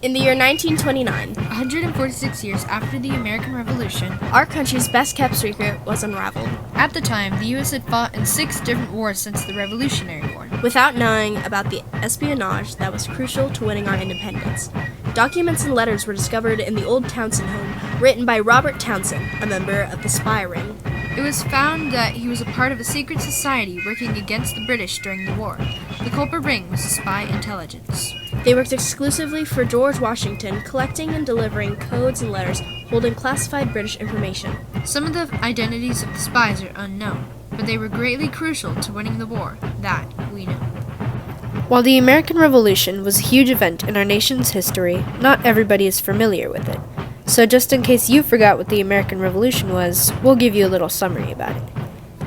In the year 1929, 146 years after the American Revolution, our country's best-kept secret was unraveled. At the time, the U.S. had fought in 6 different wars since the Revolutionary War, without knowing about the espionage that was crucial to winning our independence. Documents and letters were discovered in the old Townsend home, written by Robert Townsend, a member of the spy ring. It was found that he was a part of a secret society working against the British during the war. The Culper Ring was a spy intelligence. They worked exclusively for George Washington, collecting and delivering codes and letters holding classified British information. Some of the identities of the spies are unknown, but they were greatly crucial to winning the war. That we know. While the American Revolution was a huge event in our nation's history, not everybody is familiar with it. So just in case you forgot what the American Revolution was, we'll give you a little summary about it.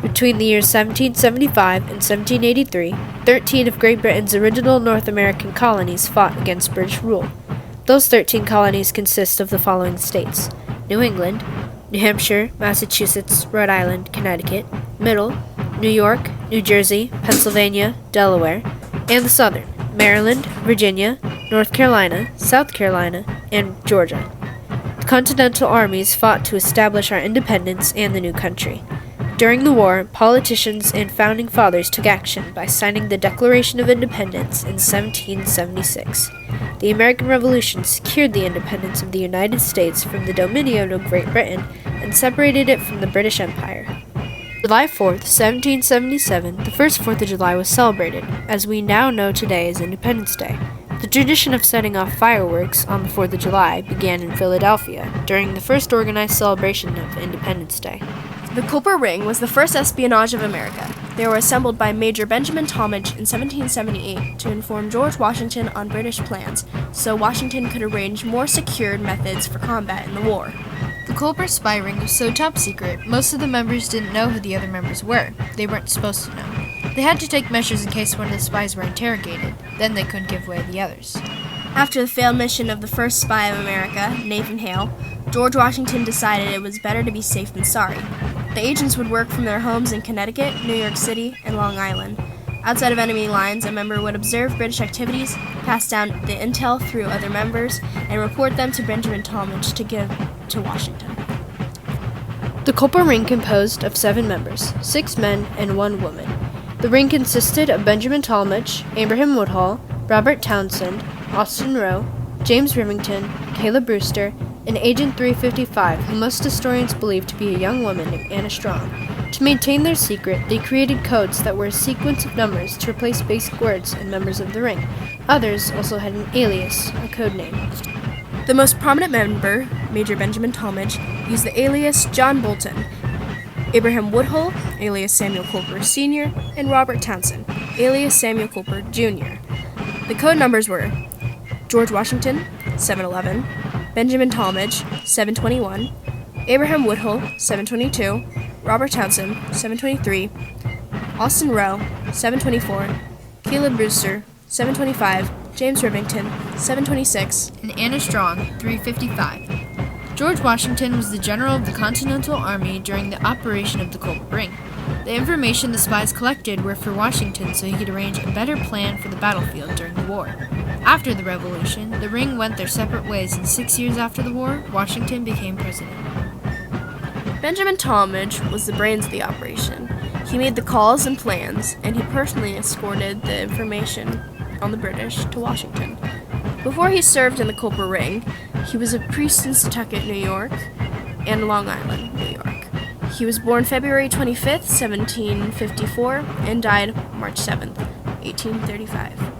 Between the years 1775 and 1783, 13 of Great Britain's original North American colonies fought against British rule. Those 13 colonies consist of the following states: New England, New Hampshire, Massachusetts, Rhode Island, Connecticut, Middle, New York, New Jersey, Pennsylvania, Delaware, and the Southern, Maryland, Virginia, North Carolina, South Carolina, and Georgia. The Continental armies fought to establish our independence and the new country. During the war, politicians and founding fathers took action by signing the Declaration of Independence in 1776. The American Revolution secured the independence of the United States from the Dominion of Great Britain and separated it from the British Empire. July 4th, 1777, the first 4th of July was celebrated, as we now know today as Independence Day. The tradition of setting off fireworks on the 4th of July began in Philadelphia during the first organized celebration of Independence Day. The Culper Ring was the first espionage of America. They were assembled by Major Benjamin Talmadge in 1778 to inform George Washington on British plans, so Washington could arrange more secured methods for combat in the war. The Culper spy ring was so top secret, most of the members didn't know who the other members were. They weren't supposed to know. They had to take measures in case one of the spies were interrogated. Then they couldn't give away the others. After the failed mission of the first spy of America, Nathan Hale, George Washington decided it was better to be safe than sorry. The agents would work from their homes in Connecticut, New York City, and Long Island. Outside of enemy lines, a member would observe British activities, pass down the intel through other members, and report them to Benjamin Talmadge to give to Washington. The Culper Ring composed of 7 members, 6 men and 1 woman. The ring consisted of Benjamin Talmadge, Abraham Woodhull, Robert Townsend, Austin Roe, James Remington, Caleb Brewster, and Agent 355, who most historians believe to be a young woman named Anna Strong. To maintain their secret, they created codes that were a sequence of numbers to replace basic words in members of the ring. Others also had an alias, a code name. The most prominent member, Major Benjamin Talmadge, used the alias John Bolton. Abraham Woodhull, alias Samuel Culper Sr., and Robert Townsend, alias Samuel Culper Jr. The code numbers were George Washington, 711, Benjamin Talmadge, 721, Abraham Woodhull, 722, Robert Townsend, 723, Austin Roe, 724, Caleb Brewster, 725, James Remington, 726, and Anna Strong, 355. George Washington was the general of the Continental Army during the operation of the Culper Ring. The information the spies collected were for Washington so he could arrange a better plan for the battlefield during the war. After the Revolution, the ring went their separate ways, and 6 years after the war, Washington became president. Benjamin Talmadge was the brains of the operation. He made the calls and plans, and he personally escorted the information on the British to Washington. Before he served in the Culper Ring, he was a priest in Setauket, New York, and Long Island, New York. He was born February 25th, 1754, and died March 7th, 1835.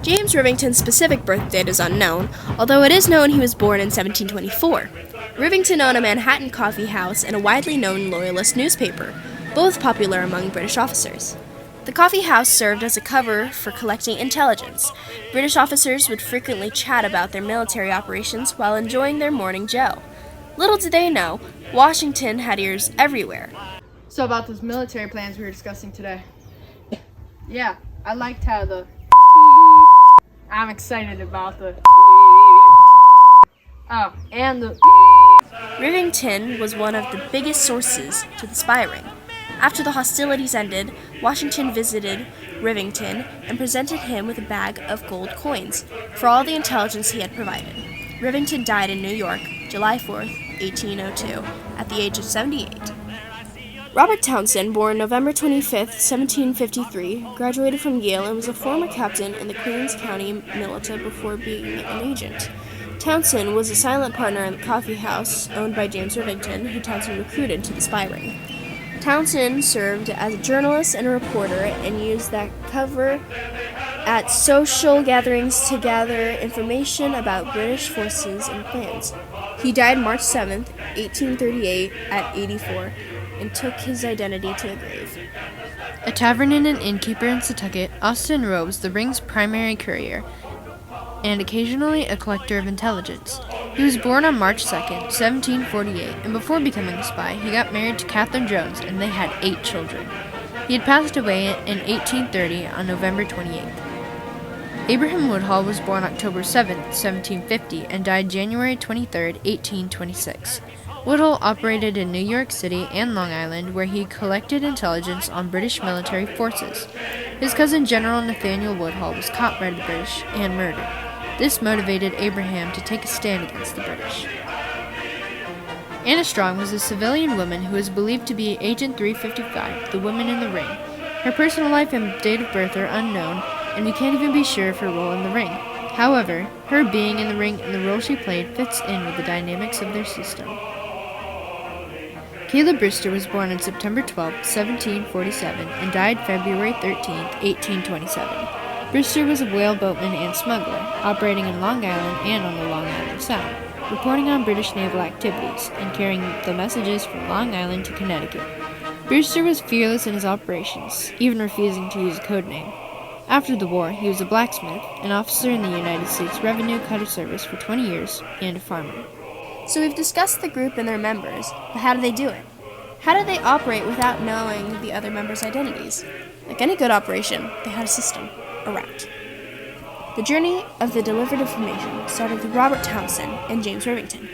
James Rivington's specific birth date is unknown, although it is known he was born in 1724. Rivington owned a Manhattan coffee house and a widely known Loyalist newspaper, both popular among British officers. The coffee house served as a cover for collecting intelligence. British officers would frequently chat about their military operations while enjoying their morning joe. Little did they know, Washington had ears everywhere. So about those military plans we were discussing today. Yeah, I liked how I'm excited about the and the Rivington was one of the biggest sources to the spy ring. After the hostilities ended, Washington visited Rivington, and presented him with a bag of gold coins for all the intelligence he had provided. Rivington died in New York, July 4th, 1802, at the age of 78. Robert Townsend, born November 25, 1753, graduated from Yale and was a former captain in the Queens County Militia before being an agent. Townsend was a silent partner in the coffee house owned by James Rivington, who Townsend recruited to the spy ring. Townsend served as a journalist and a reporter and used that cover at social gatherings to gather information about British forces and plans. He died March 7, 1838, at 84, and took his identity to the grave. A tavern and an innkeeper in Setauket, Austin Rowe was the ring's primary courier and occasionally a collector of intelligence. He was born on March 2, 1748, and before becoming a spy, he got married to Catherine Jones, and they had 8 children. He had passed away in 1830 on November 28th. Abraham Woodhull was born October 7, 1750, and died January 23, 1826. Woodhull operated in New York City and Long Island, where he collected intelligence on British military forces. His cousin General Nathaniel Woodhull was caught by the British and murdered. This motivated Abraham to take a stand against the British. Anna Strong was a civilian woman who is believed to be Agent 355, the woman in the ring. Her personal life and date of birth are unknown, and we can't even be sure of her role in the ring. However, her being in the ring and the role she played fits in with the dynamics of their system. Caleb Brewster was born on September 12, 1747, and died February 13, 1827. Brewster was a whale boatman and smuggler, operating in Long Island and on the Long Island Sound, reporting on British naval activities, and carrying the messages from Long Island to Connecticut. Brewster was fearless in his operations, even refusing to use a code name. After the war, he was a blacksmith, an officer in the United States Revenue Cutter Service for 20 years, and a farmer. So we've discussed the group and their members, but how do they do it? How do they operate without knowing the other members' identities? Like any good operation, they had a system, a route. The journey of the delivered information started with Robert Townsend and James Rivington.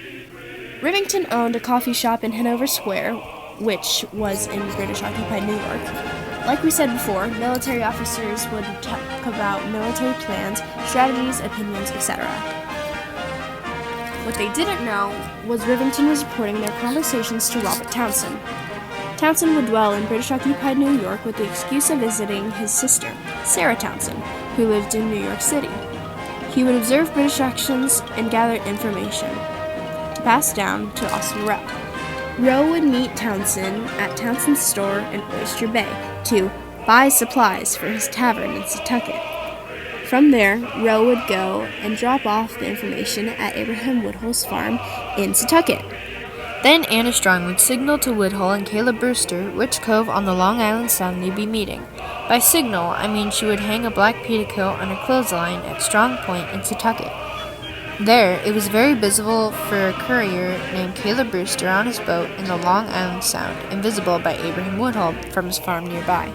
Rivington owned a coffee shop in Hanover Square, which was in British-occupied New York. Like we said before, military officers would talk about military plans, strategies, opinions, etc. What they didn't know was Rivington was reporting their conversations to Robert Townsend. Townsend would dwell in British-occupied New York with the excuse of visiting his sister, Sarah Townsend, who lived in New York City. He would observe British actions and gather information to pass down to Austin Rowe. Rowe would meet Townsend at Townsend's store in Oyster Bay to buy supplies for his tavern in Setauket. From there, Rowe would go and drop off the information at Abraham Woodhull's farm in Setauket. Then Anna Strong would signal to Woodhull and Caleb Brewster which cove on the Long Island Sound they'd be meeting. By signal, I mean she would hang a black petticoat on her clothesline at Strong Point in Setauket. There, it was very visible for a courier named Caleb Brewster on his boat in the Long Island Sound, and visible by Abraham Woodhull from his farm nearby.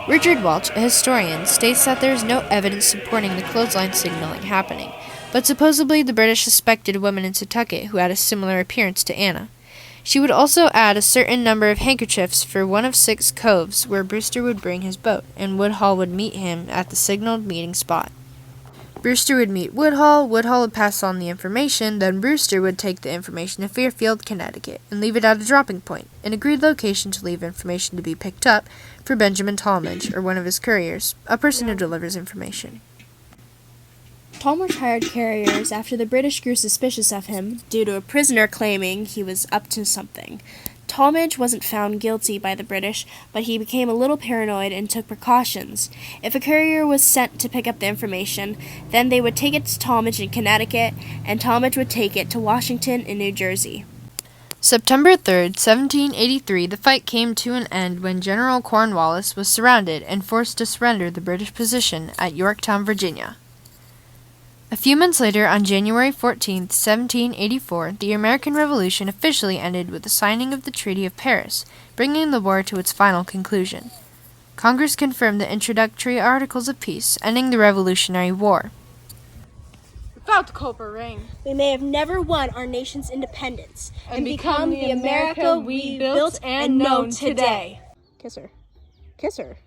Richard Welch, a historian, states that there is no evidence supporting the clothesline signaling happening, but supposedly the British suspected a woman in Setauket who had a similar appearance to Anna. She would also add a certain number of handkerchiefs for one of 6 coves where Brewster would bring his boat, and Woodhull would meet him at the signaled meeting spot. Brewster would meet Woodhull would pass on the information, then Brewster would take the information to Fairfield, Connecticut, and leave it at a dropping point, an agreed location to leave information to be picked up for Benjamin Talmadge, or one of his couriers, a person who delivers information. Talmadge hired carriers after the British grew suspicious of him due to a prisoner claiming he was up to something. Talmadge wasn't found guilty by the British, but he became a little paranoid and took precautions. If a courier was sent to pick up the information, then they would take it to Talmadge in Connecticut, and Talmadge would take it to Washington in New Jersey. September 3rd, 1783, the fight came to an end when General Cornwallis was surrounded and forced to surrender the British position at Yorktown, Virginia. A few months later, on January 14, 1784, the American Revolution officially ended with the signing of the Treaty of Paris, bringing the war to its final conclusion. Congress confirmed the introductory Articles of Peace, ending the Revolutionary War. Without the Copper Ring, We may have never won our nation's independence and become the America we built and know today. Kiss her. Kiss her.